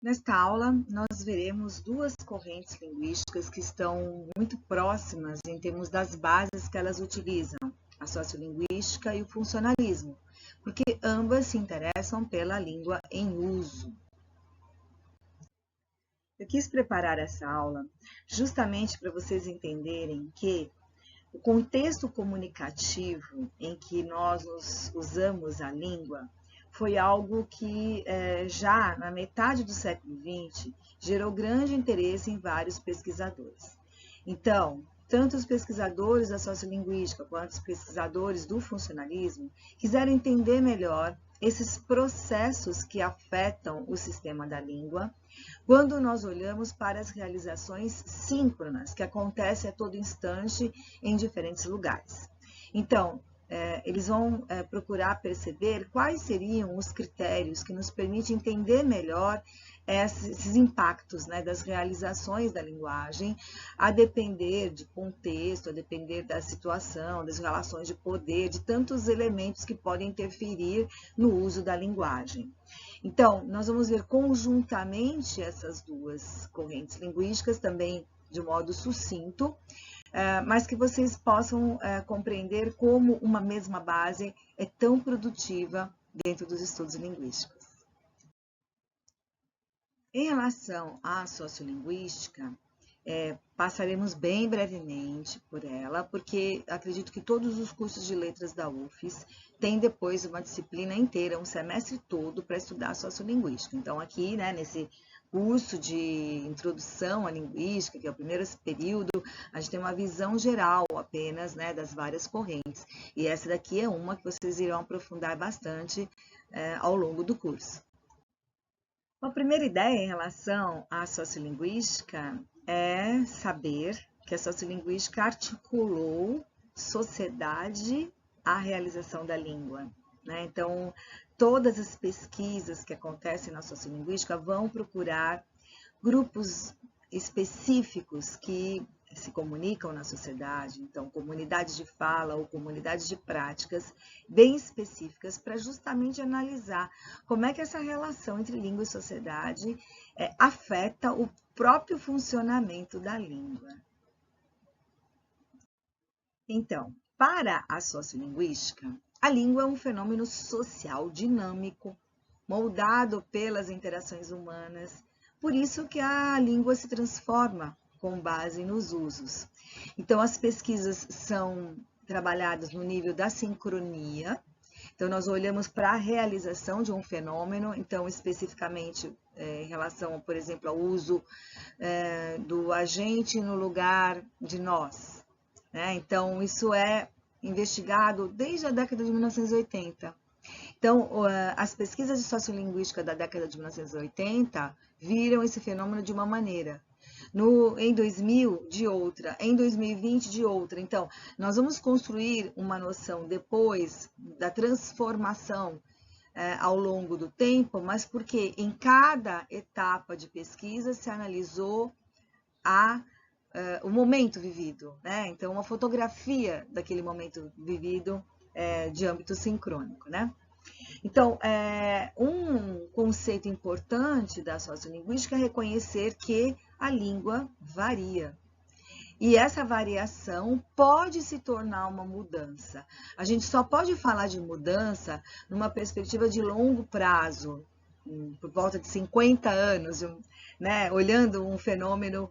Nesta aula, nós veremos duas correntes linguísticas que estão muito próximas em termos das bases que elas utilizam, a sociolinguística e o funcionalismo, porque ambas se interessam pela língua em uso. Eu quis preparar essa aula justamente para vocês entenderem que o contexto comunicativo em que nós usamos a língua foi algo que já na metade do século XX gerou grande interesse em vários pesquisadores. Então, tanto os pesquisadores da sociolinguística quanto os pesquisadores do funcionalismo quiseram entender melhor esses processos que afetam o sistema da língua quando nós olhamos para as realizações síncronas que acontecem a todo instante em diferentes lugares. Então, eles vão procurar perceber quais seriam os critérios que nos permitem entender melhor esses impactos, né, das realizações da linguagem, a depender de contexto, a depender da situação, das relações de poder, de tantos elementos que podem interferir no uso da linguagem. Então, nós vamos ver conjuntamente essas duas correntes linguísticas, também de modo sucinto, mas que vocês possam compreender como uma mesma base é tão produtiva dentro dos estudos linguísticos. Em relação à sociolinguística, passaremos bem brevemente por ela, porque acredito que todos os cursos de letras da UFES têm depois uma disciplina inteira, um semestre todo para estudar sociolinguística. Então, aqui, né, nesse curso de introdução à linguística, que é o primeiro período, a gente tem uma visão geral apenas, né, das várias correntes. E essa daqui é uma que vocês irão aprofundar bastante ao longo do curso. A primeira ideia em relação à sociolinguística é saber que a sociolinguística articulou sociedade à realização da língua, né? Então, todas as pesquisas que acontecem na sociolinguística vão procurar grupos específicos que se comunicam na sociedade, então comunidades de fala ou comunidades de práticas bem específicas para justamente analisar como é que essa relação entre língua e sociedade afeta o próprio funcionamento da língua. Então, para a sociolinguística, a língua é um fenômeno social dinâmico, moldado pelas interações humanas, por isso que a língua se transforma com base nos usos. Então, as pesquisas são trabalhadas no nível da sincronia. Então, nós olhamos para a realização de um fenômeno, então, especificamente em relação, por exemplo, ao uso do agente no lugar de nós, né? Então, isso é investigado desde a década de 1980. Então, as pesquisas de sociolinguística da década de 1980 viram esse fenômeno de uma maneira. Em 2000, de outra. Em 2020, de outra. Então, nós vamos construir uma noção depois da transformação ao longo do tempo, mas porque em cada etapa de pesquisa se analisou o momento vivido, né? Então, uma fotografia daquele momento vivido de âmbito sincrônico, né? Então, um conceito importante da sociolinguística é reconhecer que a língua varia. E essa variação pode se tornar uma mudança. A gente só pode falar de mudança numa perspectiva de longo prazo, por volta de 50 anos, né, olhando um fenômeno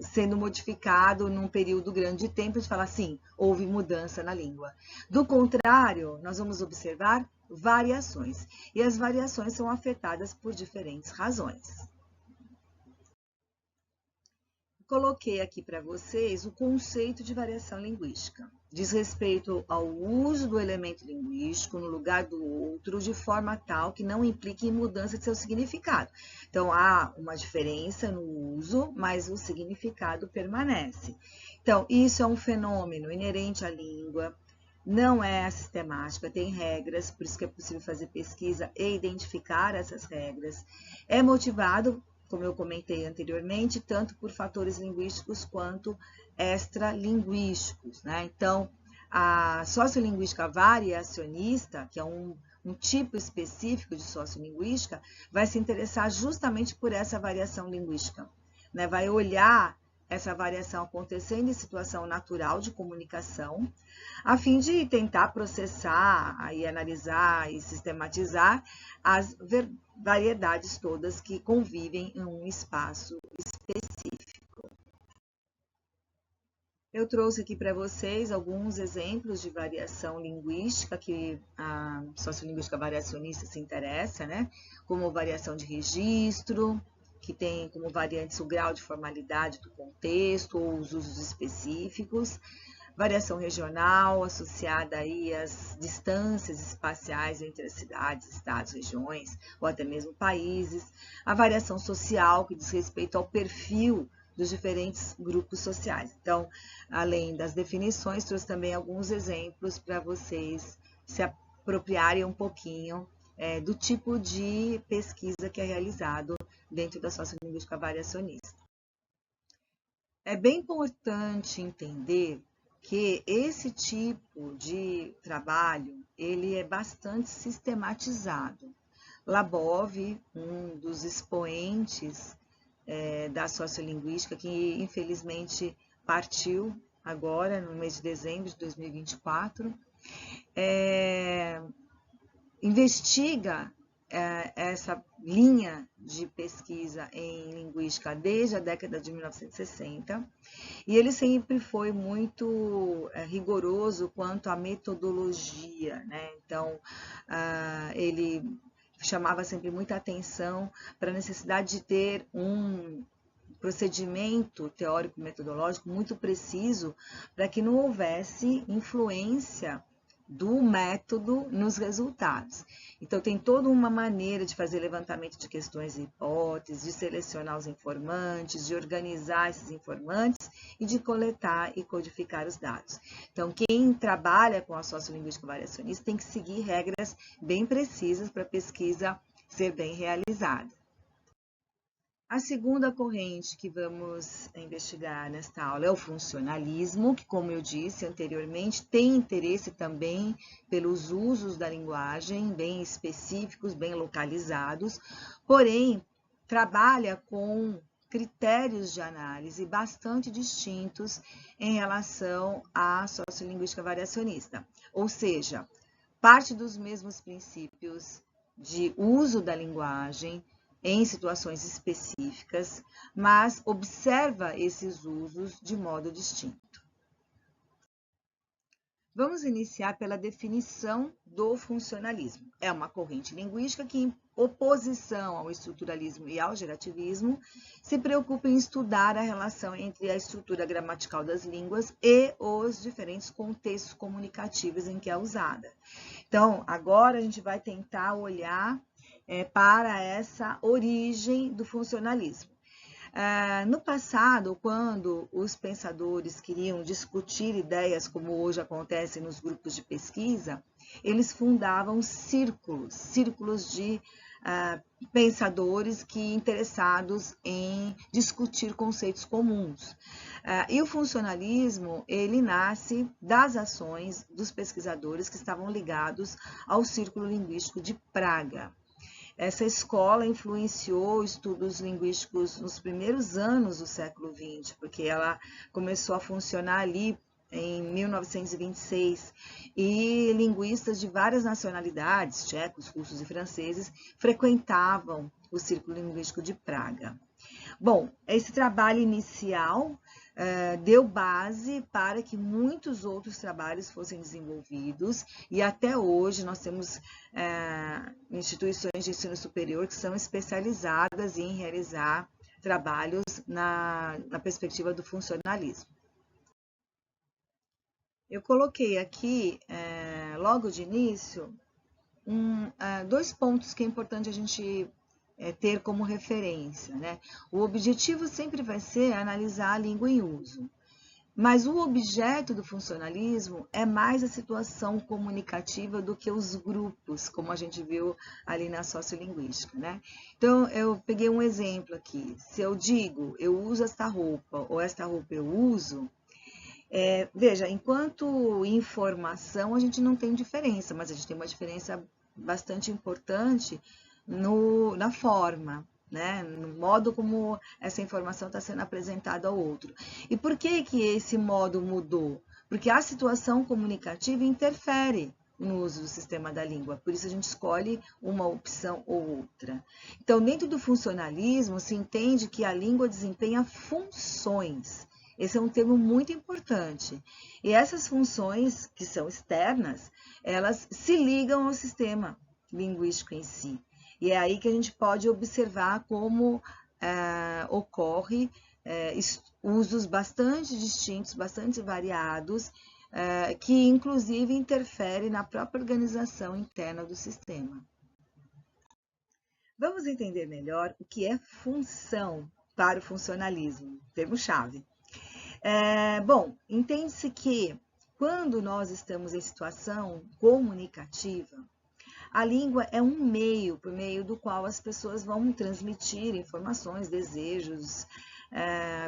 sendo modificado num período grande de tempo, a gente fala assim, houve mudança na língua. Do contrário, nós vamos observar variações, e as variações são afetadas por diferentes razões. Coloquei aqui para vocês o conceito de variação linguística. Diz respeito ao uso do elemento linguístico no lugar do outro de forma tal que não implique em mudança de seu significado. Então, há uma diferença no uso, mas o significado permanece. Então, isso é um fenômeno inerente à língua, não é sistemática, tem regras, por isso que é possível fazer pesquisa e identificar essas regras. É motivado, como eu comentei anteriormente, tanto por fatores linguísticos quanto extralinguísticos, né? Então, a sociolinguística variacionista, que é um um tipo específico de sociolinguística, vai se interessar justamente por essa variação linguística, né? Vai olhar essa variação acontecendo em situação natural de comunicação, a fim de tentar processar, aí analisar e sistematizar as variedades todas que convivem em um espaço específico. Eu trouxe aqui para vocês alguns exemplos de variação linguística que a sociolinguística variacionista se interessa, né? Como variação de registro, que tem como variantes o grau de formalidade do contexto ou os usos específicos, variação regional, associada aí às distâncias espaciais entre as cidades, estados, regiões, ou até mesmo países, a variação social, que diz respeito ao perfil dos diferentes grupos sociais. Então, além das definições, trouxe também alguns exemplos para vocês se apropriarem um pouquinho do tipo de pesquisa que é realizado dentro da sociolinguística variacionista. É bem importante entender que esse tipo de trabalho ele é bastante sistematizado. Labov, um dos expoentes da sociolinguística, que infelizmente partiu agora no mês de dezembro de 2024, investiga essa linha de pesquisa em linguística desde a década de 1960, e ele sempre foi muito rigoroso quanto à metodologia, né? Então, ele chamava sempre muita atenção para a necessidade de ter um procedimento teórico-metodológico muito preciso para que não houvesse influência do método nos resultados. Então, tem toda uma maneira de fazer levantamento de questões e hipóteses, de selecionar os informantes, de organizar esses informantes e de coletar e codificar os dados. Então, quem trabalha com a sociolinguística variacionista tem que seguir regras bem precisas para a pesquisa ser bem realizada. A segunda corrente que vamos investigar nesta aula é o funcionalismo, que, como eu disse anteriormente, tem interesse também pelos usos da linguagem, bem específicos, bem localizados, porém, trabalha com critérios de análise bastante distintos em relação à sociolinguística variacionista, ou seja, parte dos mesmos princípios de uso da linguagem, em situações específicas, mas observa esses usos de modo distinto. Vamos iniciar pela definição do funcionalismo. É uma corrente linguística que, em oposição ao estruturalismo e ao gerativismo, se preocupa em estudar a relação entre a estrutura gramatical das línguas e os diferentes contextos comunicativos em que é usada. Então, agora a gente vai tentar olhar para essa origem do funcionalismo. No passado, quando os pensadores queriam discutir ideias, como hoje acontece nos grupos de pesquisa, eles fundavam círculos de pensadores que interessados em discutir conceitos comuns. E o funcionalismo, ele nasce das ações dos pesquisadores que estavam ligados ao Círculo Linguístico de Praga. Essa escola influenciou estudos linguísticos nos primeiros anos do século XX, porque ela começou a funcionar ali em 1926, e linguistas de várias nacionalidades, tchecos, russos e franceses, frequentavam o Círculo Linguístico de Praga. Bom, esse trabalho inicial deu base para que muitos outros trabalhos fossem desenvolvidos, e até hoje nós temos instituições de ensino superior que são especializadas em realizar trabalhos na perspectiva do funcionalismo. Eu coloquei aqui, logo de início, dois pontos que é importante a gente ter como referência, né? O objetivo sempre vai ser analisar a língua em uso, mas o objeto do funcionalismo é mais a situação comunicativa do que os grupos, como a gente viu ali na sociolinguística, né? Então, eu peguei um exemplo aqui. Se eu digo, eu uso esta roupa, ou esta roupa eu uso, veja, enquanto informação a gente não tem diferença, mas a gente tem uma diferença bastante importante na forma, né? No modo como essa informação está sendo apresentada ao outro. E por que que esse modo mudou? Porque a situação comunicativa interfere no uso do sistema da língua, por isso a gente escolhe uma opção ou outra. Então, dentro do funcionalismo, se entende que a língua desempenha funções. Esse é um termo muito importante. E essas funções, que são externas, elas se ligam ao sistema linguístico em si. E é aí que a gente pode observar como ocorre usos bastante distintos, bastante variados, que inclusive interferem na própria organização interna do sistema. Vamos entender melhor o que é função para o funcionalismo, termo-chave. Bom, entende-se que quando nós estamos em situação comunicativa, a língua é um meio por meio do qual as pessoas vão transmitir informações, desejos,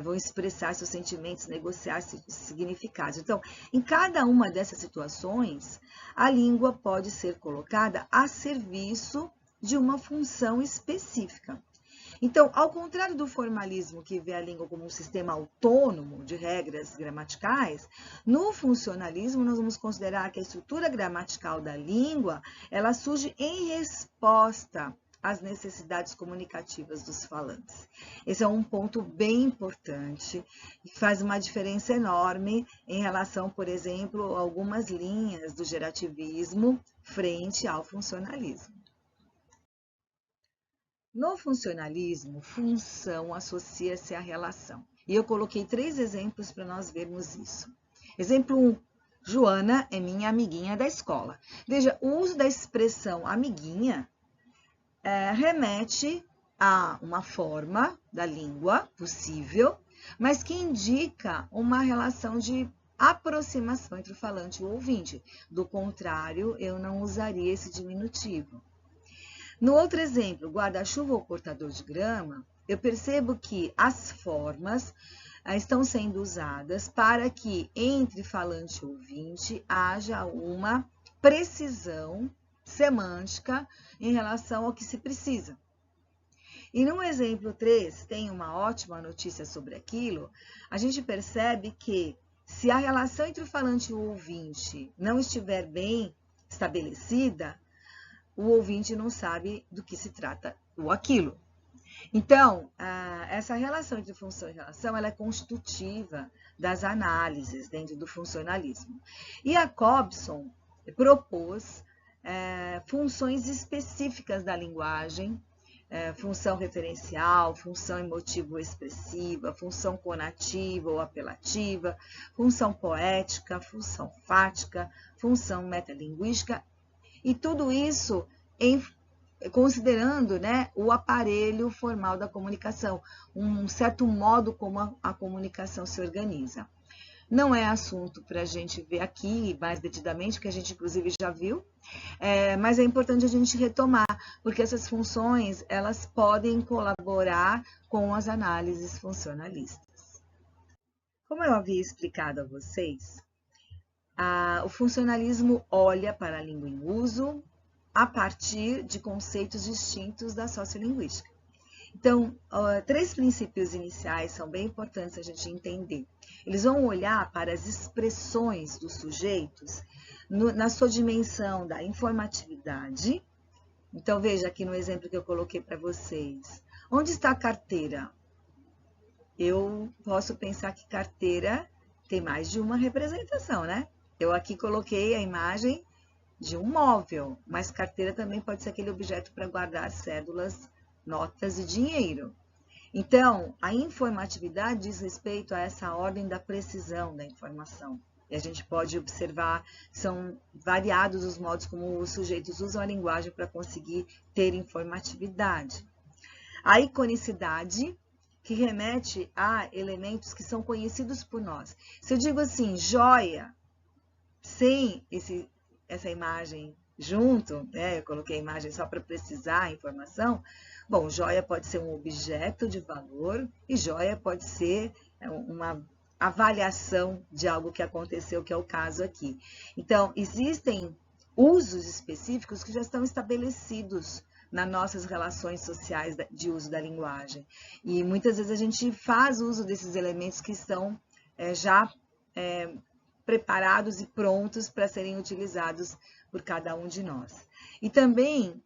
vão expressar seus sentimentos, negociar significados. Então, em cada uma dessas situações, a língua pode ser colocada a serviço de uma função específica. Então, ao contrário do formalismo, que vê a língua como um sistema autônomo de regras gramaticais, no funcionalismo nós vamos considerar que a estrutura gramatical da língua, ela surge em resposta às necessidades comunicativas dos falantes. Esse é um ponto bem importante e faz uma diferença enorme em relação, por exemplo, a algumas linhas do gerativismo frente ao funcionalismo. No funcionalismo, função associa-se à relação. E eu coloquei 3 exemplos para nós vermos isso. Exemplo 1. Joana é minha amiguinha da escola. Veja, o uso da expressão amiguinha remete a uma forma da língua possível, mas que indica uma relação de aproximação entre o falante e o ouvinte. Do contrário, eu não usaria esse diminutivo. No outro exemplo, guarda-chuva ou cortador de grama, eu percebo que as formas estão sendo usadas para que entre falante e ouvinte haja uma precisão semântica em relação ao que se precisa. E no exemplo 3, tem uma ótima notícia sobre aquilo, a gente percebe que se a relação entre o falante e o ouvinte não estiver bem estabelecida, o ouvinte não sabe do que se trata o aquilo. Então, essa relação entre função e relação, ela é constitutiva das análises dentro do funcionalismo. E a Cobson propôs funções específicas da linguagem, função referencial, função emotivo-expressiva, função conativa ou apelativa, função poética, função fática, função metalinguística, e tudo isso considerando, né, o aparelho formal da comunicação, um certo modo como a comunicação se organiza. Não é assunto para a gente ver aqui mais detidamente, que a gente inclusive já viu, mas é importante a gente retomar, porque essas funções elas podem colaborar com as análises funcionalistas. Como eu havia explicado a vocês, o funcionalismo olha para a língua em uso a partir de conceitos distintos da sociolinguística. Então, 3 princípios iniciais são bem importantes a gente entender. Eles vão olhar para as expressões dos sujeitos na sua dimensão da informatividade. Então, veja aqui no exemplo que eu coloquei para vocês. Onde está a carteira? Eu posso pensar que carteira tem mais de uma representação, né? Eu aqui coloquei a imagem de um móvel, mas carteira também pode ser aquele objeto para guardar cédulas, notas e dinheiro. Então, a informatividade diz respeito a essa ordem da precisão da informação. E a gente pode observar que são variados os modos como os sujeitos usam a linguagem para conseguir ter informatividade. A iconicidade, que remete a elementos que são conhecidos por nós. Se eu digo assim, joia, sem essa imagem junto, né? Eu coloquei a imagem só para precisar a informação. Bom, joia pode ser um objeto de valor e joia pode ser uma avaliação de algo que aconteceu, que é o caso aqui. Então, existem usos específicos que já estão estabelecidos nas nossas relações sociais de uso da linguagem. E muitas vezes a gente faz uso desses elementos que estão já preparados e prontos para serem utilizados por cada um de nós. E também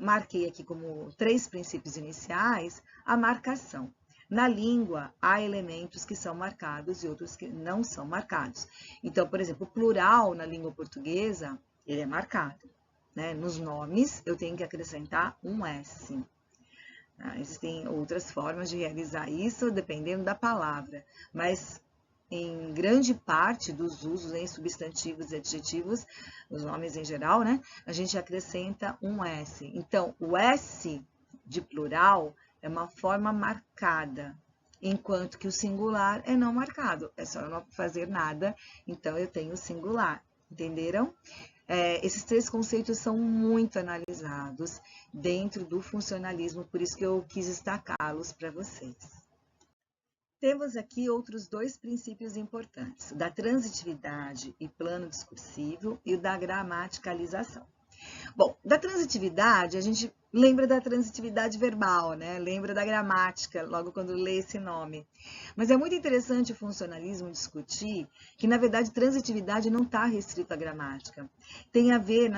marquei aqui como 3 princípios iniciais a marcação. Na língua, há elementos que são marcados e outros que não são marcados. Então, por exemplo, o plural na língua portuguesa, ele é marcado, né? Nos nomes, eu tenho que acrescentar um S. Existem outras formas de realizar isso, dependendo da palavra, mas em grande parte dos usos em substantivos e adjetivos, os nomes em geral, né? A gente acrescenta um S. Então, o S de plural é uma forma marcada, enquanto que o singular é não marcado. É só eu não fazer nada, então eu tenho o singular. Entenderam? Esses 3 conceitos são muito analisados dentro do funcionalismo, por isso que eu quis destacá-los para vocês. Temos aqui outros 2 princípios importantes, o da transitividade e plano discursivo e o da gramaticalização. Bom, da transitividade, a gente lembra da transitividade verbal, né? Lembra da gramática, logo quando lê esse nome. Mas é muito interessante o funcionalismo discutir que, na verdade, transitividade não está restrito à gramática. Tem a ver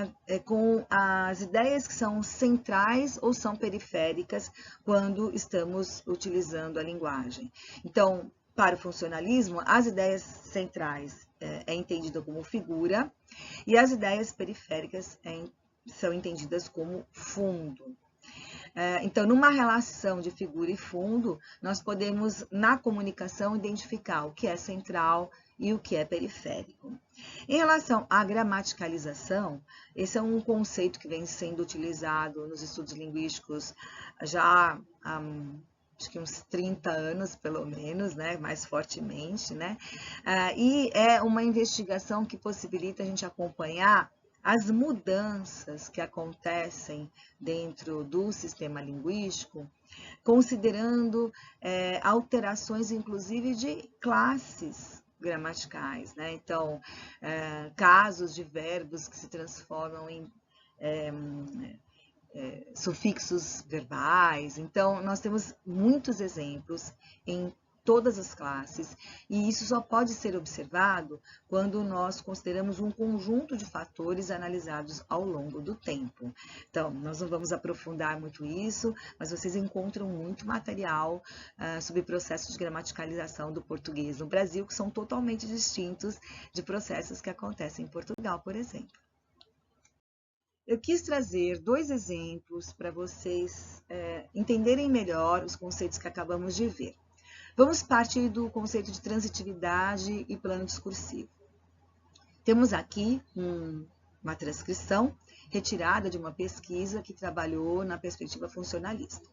com as ideias que são centrais ou são periféricas quando estamos utilizando a linguagem. Então, para o funcionalismo, as ideias centrais é entendida como figura e as ideias periféricas são entendidas como fundo. Então, numa relação de figura e fundo, nós podemos, na comunicação, identificar o que é central e o que é periférico. Em relação à gramaticalização, esse é um conceito que vem sendo utilizado nos estudos linguísticos já há acho que uns 30 anos, pelo menos, né, mais fortemente, né? E é uma investigação que possibilita a gente acompanhar as mudanças que acontecem dentro do sistema linguístico, considerando alterações, inclusive, de classes gramaticais, né? Então, casos de verbos que se transformam em sufixos verbais. Então, nós temos muitos exemplos em todas as classes, e isso só pode ser observado quando nós consideramos um conjunto de fatores analisados ao longo do tempo. Então, nós não vamos aprofundar muito isso, mas vocês encontram muito material sobre processos de gramaticalização do português no Brasil, que são totalmente distintos de processos que acontecem em Portugal, por exemplo. Eu quis trazer 2 exemplos para vocês entenderem melhor os conceitos que acabamos de ver. Vamos partir do conceito de transitividade e plano discursivo. Temos aqui uma transcrição retirada de uma pesquisa que trabalhou na perspectiva funcionalista.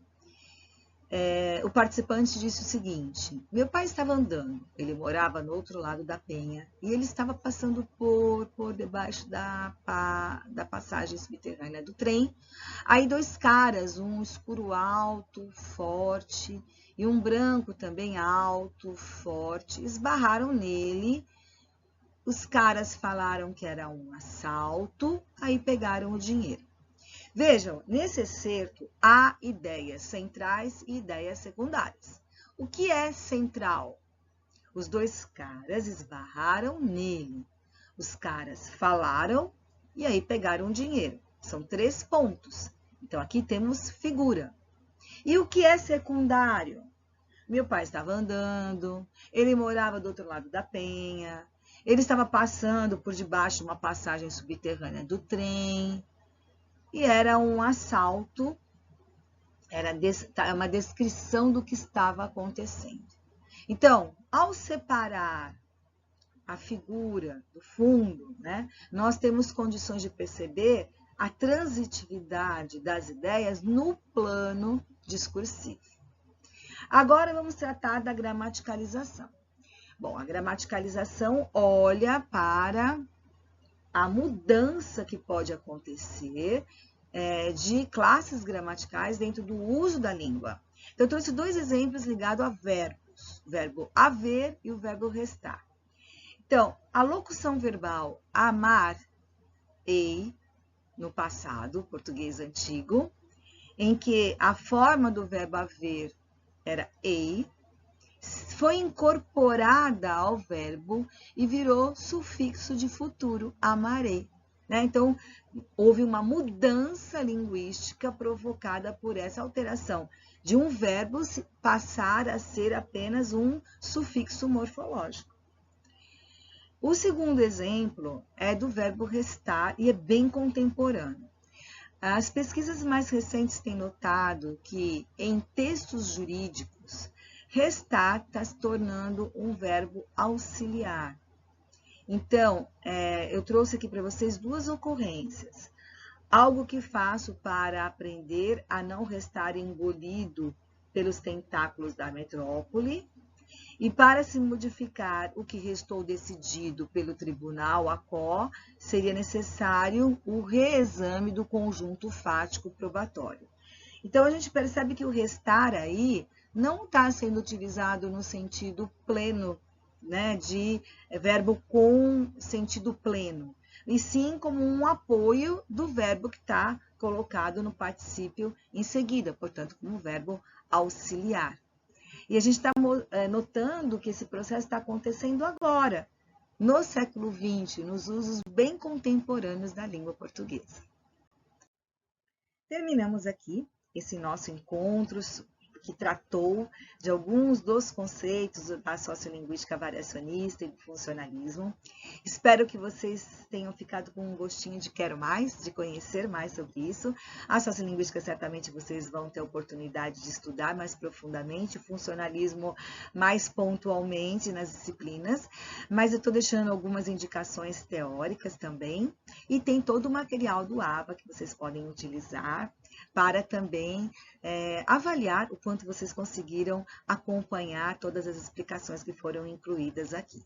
O participante disse o seguinte: meu pai estava andando, ele morava no outro lado da penha e ele estava passando por debaixo da passagem subterrânea do trem. Aí 2 caras, um escuro alto, forte e um branco também alto, forte, esbarraram nele. Os caras falaram que era um assalto, aí pegaram o dinheiro. Vejam, nesse excerto há ideias centrais e ideias secundárias. O que é central? Os 2 caras esbarraram nele. Os caras falaram e aí pegaram o dinheiro. São 3 pontos. Então, aqui temos figura. E o que é secundário? Meu pai estava andando, ele morava do outro lado da penha, ele estava passando por debaixo de uma passagem subterrânea do trem. E era um assalto, era uma descrição do que estava acontecendo. Então, ao separar a figura do fundo, né, nós temos condições de perceber a transitividade das ideias no plano discursivo. Agora vamos tratar da gramaticalização. Bom, a gramaticalização olha para a mudança que pode acontecer de classes gramaticais dentro do uso da língua. Então, eu trouxe 2 exemplos ligados a verbos, o verbo haver e o verbo restar. Então, a locução verbal amar ei no passado, português antigo, em que a forma do verbo haver era ei, foi incorporada ao verbo e virou sufixo de futuro, amarei. Né? Então, houve uma mudança linguística provocada por essa alteração de um verbo passar a ser apenas um sufixo morfológico. O segundo exemplo é do verbo restar e é bem contemporâneo. As pesquisas mais recentes têm notado que em textos jurídicos, restar está se tornando um verbo auxiliar. Então, eu trouxe aqui para vocês duas ocorrências. Algo que faço para aprender a não restar engolido pelos tentáculos da metrópole. E para se modificar o que restou decidido pelo tribunal, a quo, seria necessário o reexame do conjunto fático probatório. Então, a gente percebe que o restar aí não está sendo utilizado no sentido pleno, né, de verbo com sentido pleno, e sim como um apoio do verbo que está colocado no particípio em seguida, portanto, como verbo auxiliar. E a gente está notando que esse processo está acontecendo agora, no século XX, nos usos bem contemporâneos da língua portuguesa. Terminamos aqui esse nosso encontro que tratou de alguns dos conceitos da sociolinguística variacionista e do funcionalismo. Espero que vocês tenham ficado com um gostinho de quero mais, de conhecer mais sobre isso. A sociolinguística certamente vocês vão ter a oportunidade de estudar mais profundamente, o funcionalismo mais pontualmente nas disciplinas, mas eu estou deixando algumas indicações teóricas também, e tem todo o material do ABA que vocês podem utilizar para também avaliar o quanto vocês conseguiram acompanhar todas as explicações que foram incluídas aqui.